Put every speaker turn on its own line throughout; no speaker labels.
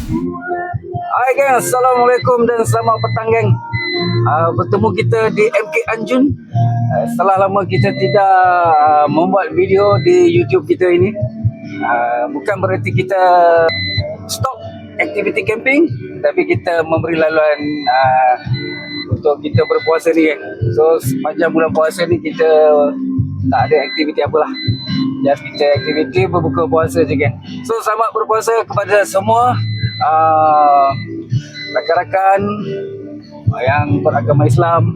Hai geng, Assalamualaikum dan selamat petang geng. Bertemu kita di MK Anjun. Setelah lama kita tidak membuat video di YouTube kita ini. Bukan berarti kita stop aktiviti camping, tapi kita memberi laluan untuk kita berpuasa ni geng. So sepanjang bulan puasa ni kita tak ada aktiviti apalah. Just kita aktiviti berbuka puasa je geng. So selamat berpuasa kepada semua rakan-rakan yang beragama Islam.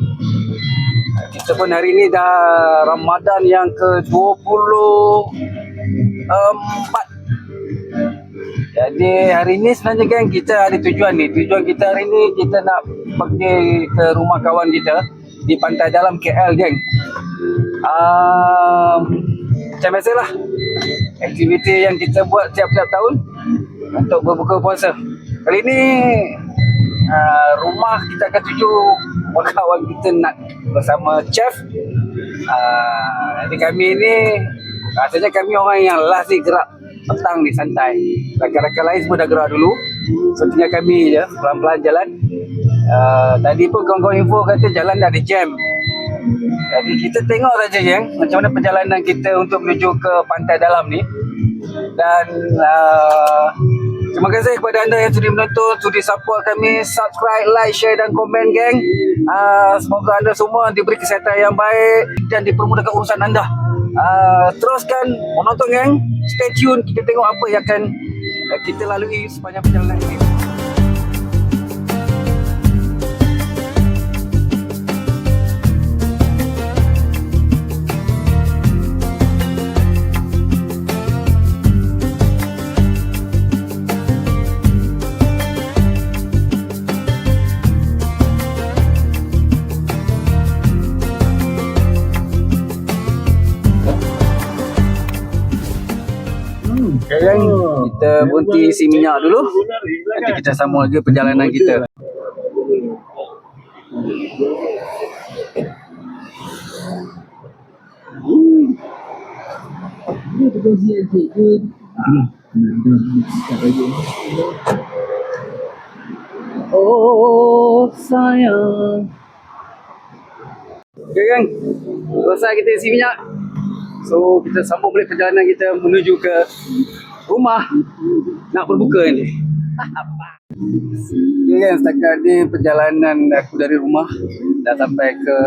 Kita pun hari ni dah Ramadan yang ke-24. Jadi hari ni sebenarnya geng, kita ada tujuan ni. Tujuan kita hari ni, kita nak pergi ke rumah kawan kita di Pantai Dalam KL geng. Macam biasalah, aktiviti yang kita buat tiap-tiap tahun untuk berbuka puasa. Kali ni rumah kita akan tuju kawan kita nak bersama chef. Jadi kami ni rasanya kami orang yang last ni gerak petang ni santai. Rakan-rakan lain semua dah gerak dulu. So tinggal kami je pelan-pelan jalan. Tadi pun kawan-kawan info kata jalan dah ada jam. Jadi kita tengok saja geng macam mana perjalanan kita untuk menuju ke Pantai Dalam ni. Dan terima kasih kepada anda yang sudi menonton, sudi support kami, subscribe, like, share dan komen geng. Semoga anda semua diberi kesihatan yang baik dan dipermudahkan urusan anda. Teruskan menonton geng, stay tune, kita tengok apa yang akan kita lalui sepanjang perjalanan ini. Okay, kita berhenti isi minyak dulu. Nanti kita sambung lagi perjalanan kita. Oh sayang. Okay gang, selesai kita isi minyak. So kita sambung balik perjalanan kita menuju ke rumah nak berbuka ni. Okay kan, setakat ni perjalanan aku dari rumah dah sampai ke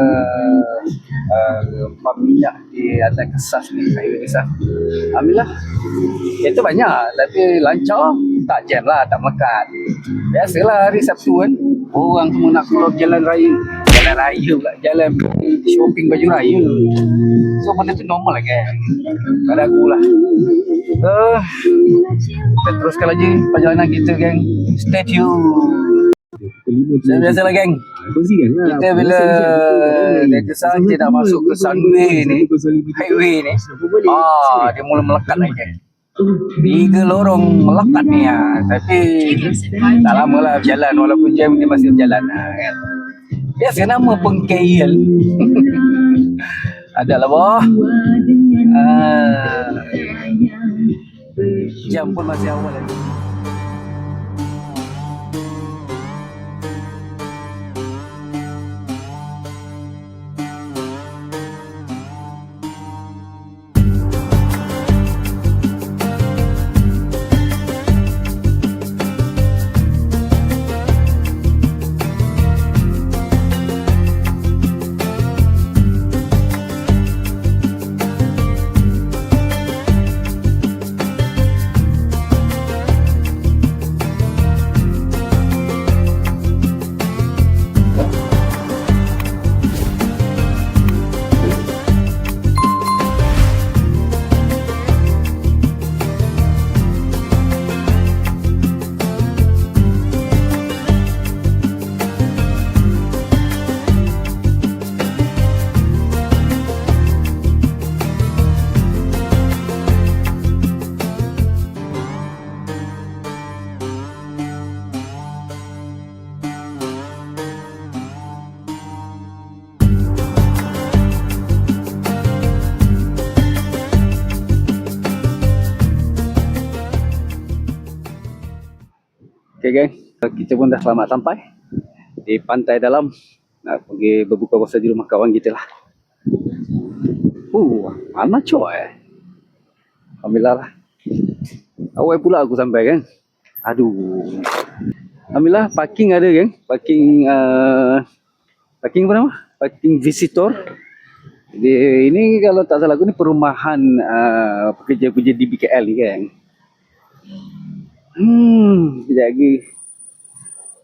pam minyak di atas Kesas ni, highway Kesas. Alhamdulillah, kereta banyak tapi lancar, tak jam lah, tak melekat. Biasalah hari Sabtu kan, orang semua nak keluar jalan raya pula, jalan shopping baju raya. So benda tu normal lah kan pada aku lah. So kita teruskan lagi perjalanan kita geng, stay tune. Macam biasalah geng, kita bila dari Kesas kita dah masuk ke Sunway ni, highway ni, dia mula melekat lagi geng. 3 lorong melekat ni tapi tak lama lah berjalan, walaupun jam dia masih berjalan kan. Biasa nama pun KL. Adalah bawah. Jam pun masih awal lagi. Okay geng, kita pun dah selamat sampai di pantai dalam. Nak pergi berbuka puasa di rumah kawan kita lah. Mana coy? Alhamdulillah lah. Awal pula aku sampai kan. Aduh. Alhamdulillah parking ada geng. Parking parking apa nama? Parking visitor. Jadi ini kalau tak salah aku ni perumahan pekerja-pekerja di BKL ni kan. Sekejap lagi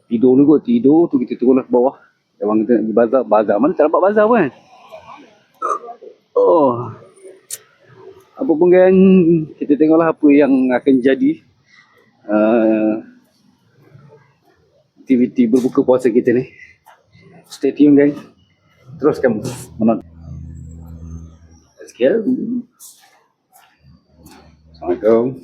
tidur dulu kot. Tidur tu kita turun lah ke bawah. Memang kita nak pergi bazar. Bazar mana tak dapat bazar pun kan. Oh. Apa pun kan, kita tengoklah apa yang akan jadi aktiviti berbuka puasa kita ni. Stay tune gang. Teruskan menonton. Let's go. Assalamualaikum.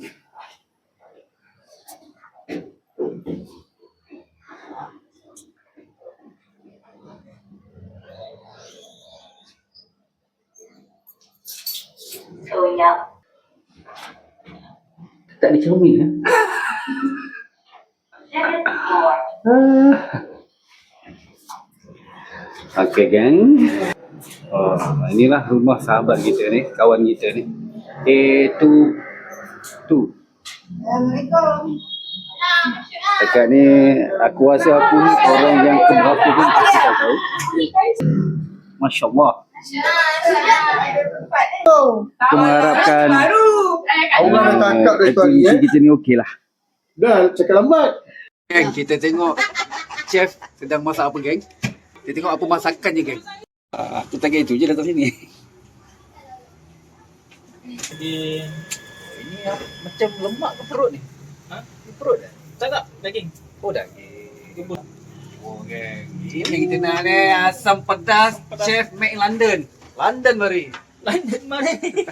Tak ada cermin ya? Okay gang. Inilah rumah sahabat kita ni, kawan kita ni. A2.
Assalamualaikum.
Dekat ni aku rasa aku ni orang yang keberapa pun aku tak tahu. Masya Allah. Aku mengharapkan
Allah dah tangkap dari tu hari
kita ni okey lah.
Dah cakap lambat.
Geng, kita tengok chef sedang masak apa geng. Kita tengok apa masakannya geng. Aku tagih itu je datang sini.
Ini
Macam lemak ke perut ni?
Ha?
Ni perut dah?
tak daging.
Oh daging. Oh geng. Ini yang kita nak ni asam pedas chef make in London. London mari.
Lanjut mana ni?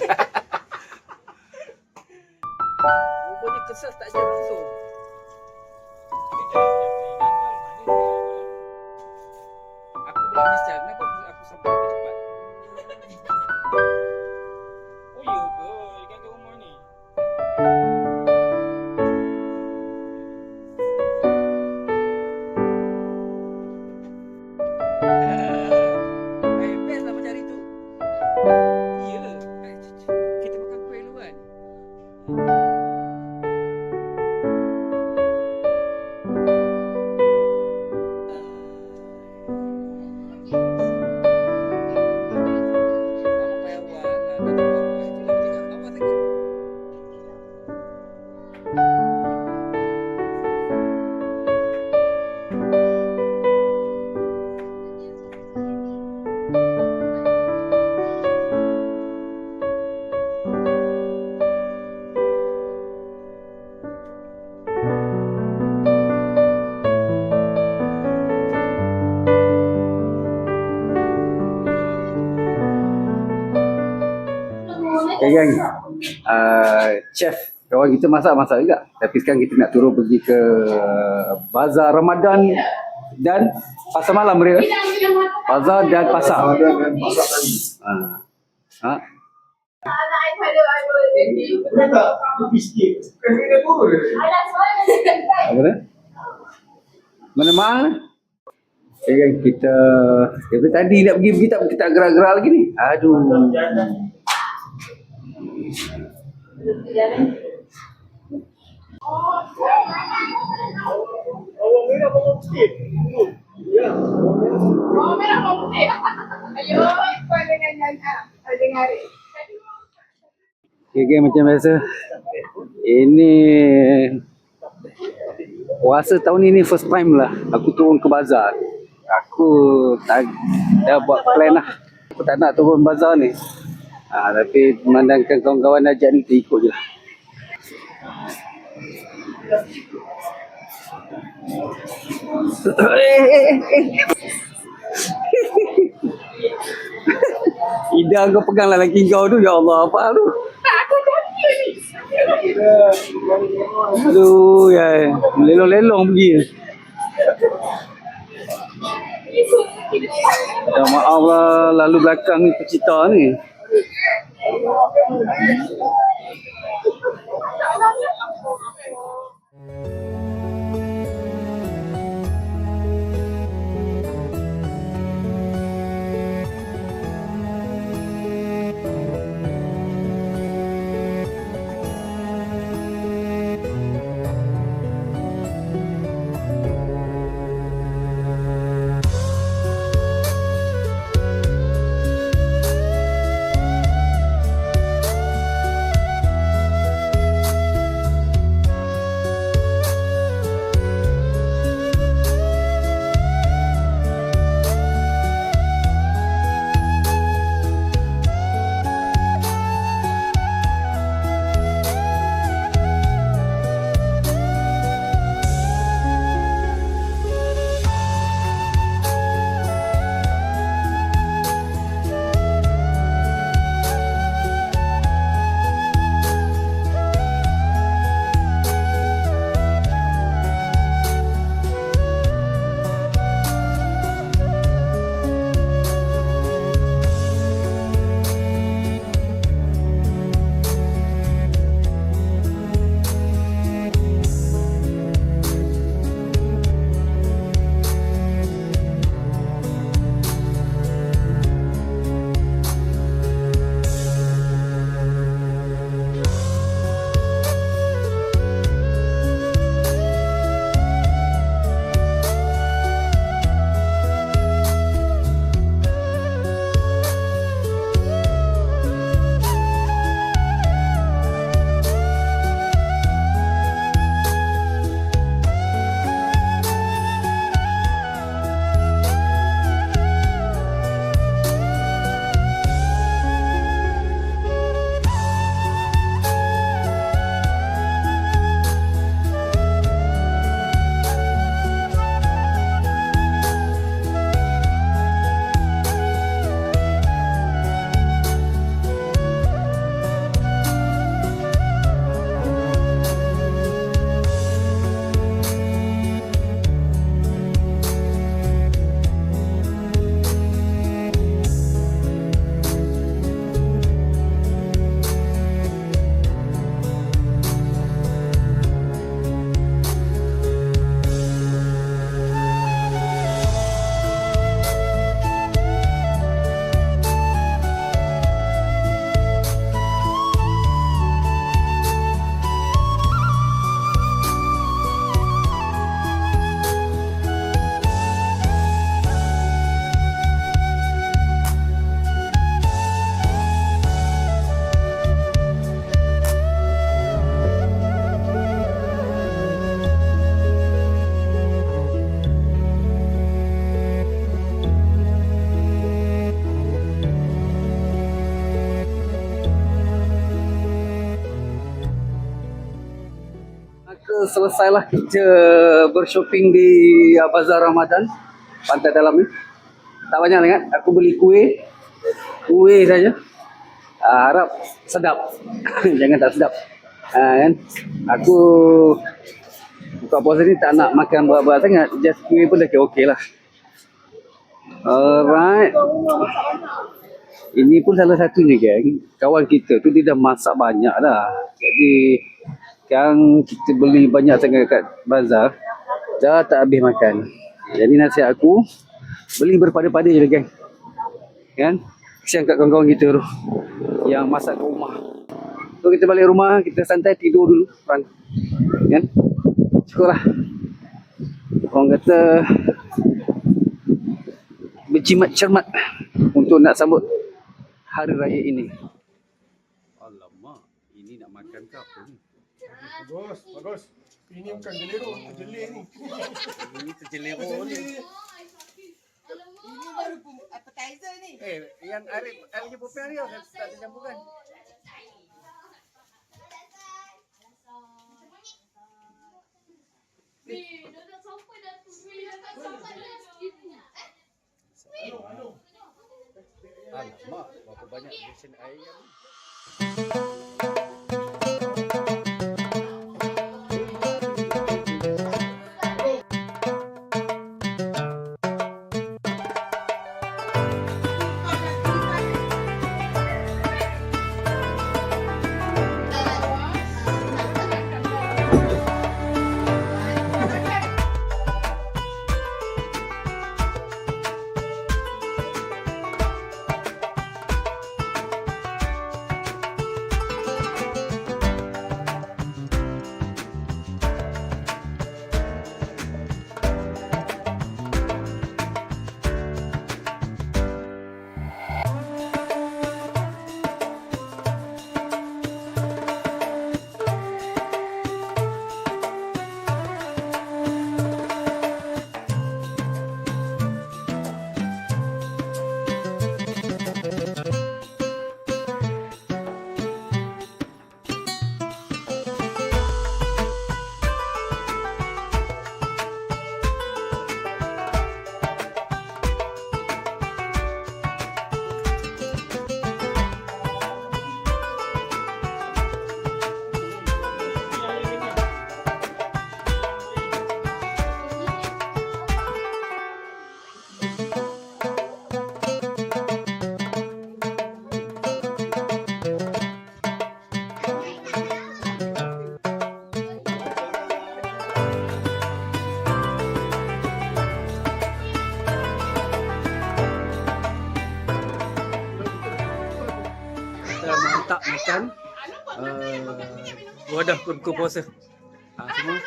Rupanya kesas tak ajar langsung. Aku belum misal. Kenapa aku sampai lebih cepat?
Oh ya ke? Ikan kat rumah ni.
Best lah macam hari tu. Ya. Kita makan kuih dulu kan? Okay gang, chef kawan kita masak juga. Tapi sekarang kita nak turun pergi ke bazar Ramadan dan pasar malam mereka. Bazar dan pasar. Ha?
Boleh tak tepi sikit? Bukan dia pun.
Apa dia? Mana mak? Okay gang, kita dari tadi nak pergi tak kita tak gerak-gerak lagi ni. Aduh.
Bawang merah, bawang putih. Ya.
Oh, merah bawang putih. Ayo, ikut dengan dengar.
Okay, macam biasa. Ini puasa tahun ini first time lah aku turun ke bazar. Aku dah buat plan lah. Aku tak nak turun bazar ni. Tapi memandangkan kawan-kawan ajak ni, kita ikut je lah. Ida kau peganglah laki kau tu. Ya Allah, apa tu? Aduh, ya. Lelong-lelong pergi. Ya maaf lah, lalu belakang ni pecinta ni. selesailah kita bershopping di Bazar Ramadan Pantai Dalam ni. Tak banyak sangat. Aku beli kuih saja. Harap sedap. Jangan tak sedap. Kan? Aku buka puasa ni tak nak makan berat-berat sangat. Just kuih pun dah okey lah. Alright. Ini pun salah satunya geng. Kawan kita tu dia dah masak banyak dah. Jadi yang kita beli banyak sangat kat bazar, dah tak habis makan. Jadi nasihat aku, beli berpada-pada je lah geng. Kan? Kesian kat kawan-kawan kita tu yang masak kat rumah. So kita balik rumah, kita santai tidur dulu. Kan? Syukurlah. Orang kata berjimat cermat untuk nak sambut hari raya ini. Alamak, ini nak makan ke apa ni?
Bagus. Ini bukan jelero, terjelir ni.
Ini terjelero ni.
Ini baru appetizer ni.
Yang Arif punya popeng dia tak dicampurkan. Alamak, berapa banyak version ayam. Mantap makan wadah berbuka puasa. Semua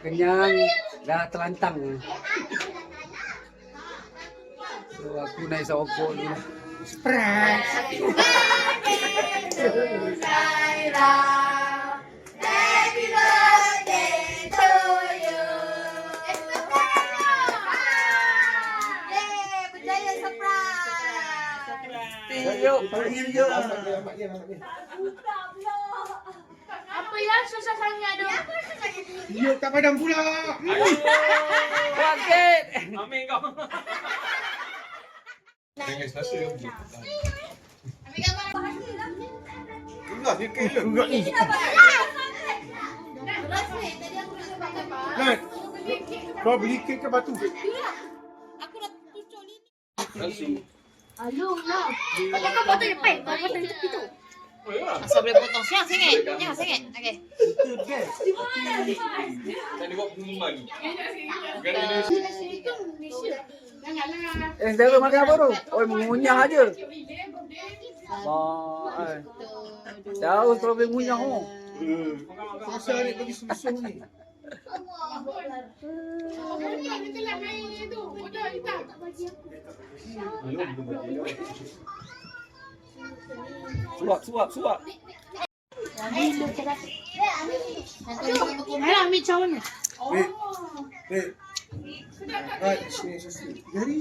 kenyang, dah terlantang. So aku naik sokok dulu.
Happy birthday to you. Berjaya surprise.
Yuk.
Apa yang susah sangat tu?
Yuk tak padam pula.
Sakit.
Amin kau.
Jangan selasa yang
Ambil gambar
enggak dia kek enggak ni.
beras ni. Tadi aku nak pakai apa?
Nat. Kau beli kek ke batu?
Aku dah tucuk ni.
Aduh, lah. Kau kau potong depan, kau potong di tepi tu.
Asal boleh potong siang sengit. Jangan sengit. Okey.
Tak ada buat pengumuman.
Janganlah.
Saudara makan apa tu? Oh, mengunyah aja. Jauh kalau boleh mengunyah tu.
Susah ni bagi susu ni.
Suap.
Alah, ambil cawan ni.
Wait. Right, sini. Jadi.